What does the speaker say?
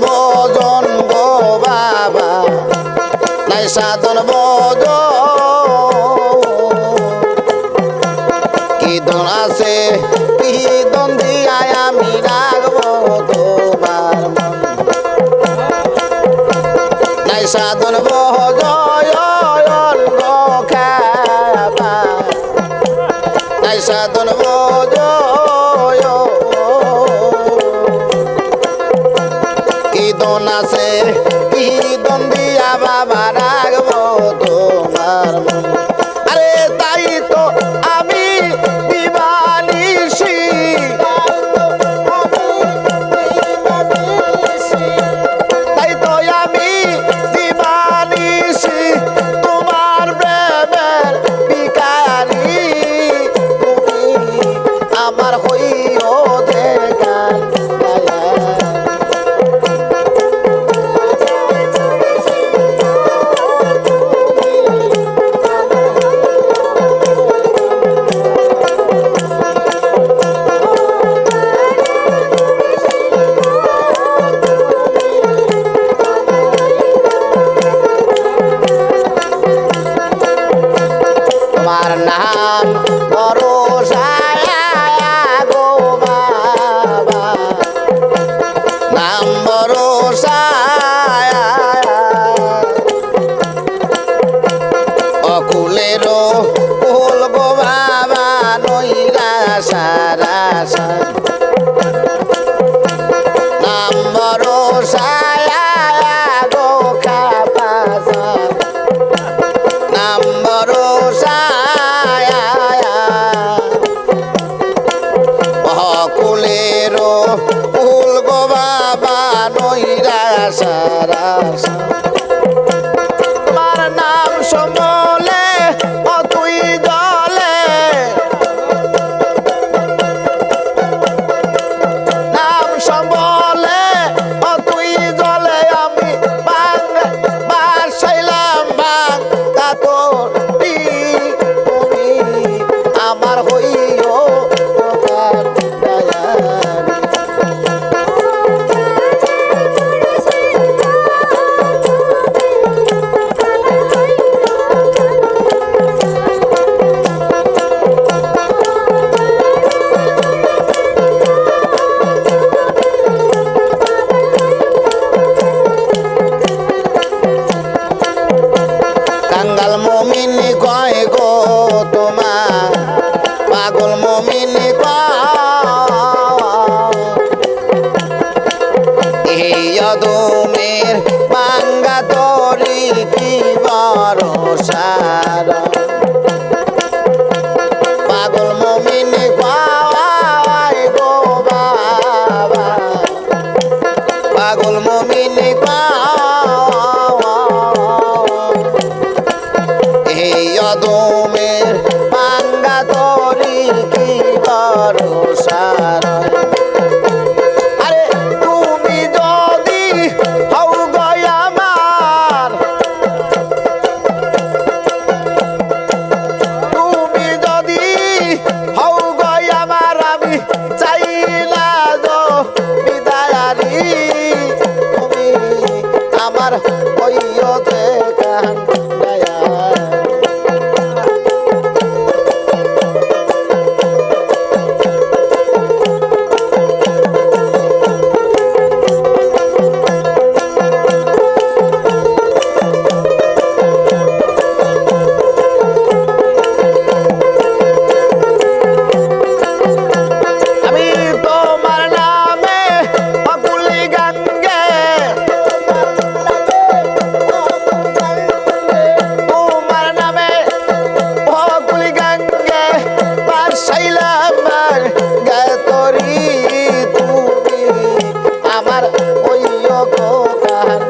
ভজন গো বাবা নাই সাধন ভজন কি দন আছে কি দন দিয়া আমি রাখবো তোমার মন নাই সাধন ভজন গো খাবা নাই সাধন ভজন কি দন আছে কি দন দিয়া বাবা রাখবো তোমার মন আরে তাই তো আমি দিবানিশি তাই তো আমি দিবানিশি তোমার প্রেমের ভিখারি তুমি আমার হইও দেখান তোমার নাম ভরসায়া গো বাবা নাম ভরসায়া অকুলের কুল গো বাবা নইরা সারা নাম ভরসায়া গো কাপাসা নাম ভরসায়া অকুলের কুল গো বাবা নইরা সারা তোমার নাম সমলে তুই জলে নাম সমলে তুই জলে আমি বাসাইলাম বাঙ্গা তোরি তুমি আমার হইও তোমার দয়ারি কাঙ্গাল মমিনী কয় গো তোমার পাগল মমিনী এই অদমের বাঙ্গা তরি কি ভরসার পাগল মমিনী কয় গো বাবা পাগল মমিনী এই অদমের বাঙ্গা তরি কি ভরসার আরে তুমি যদি হও গো আমার তুমি যদি হও গো আমার আমি চাইলা গো বিদায়ারি তুমি আমার হইও দেখান আমার ওই গো কাহান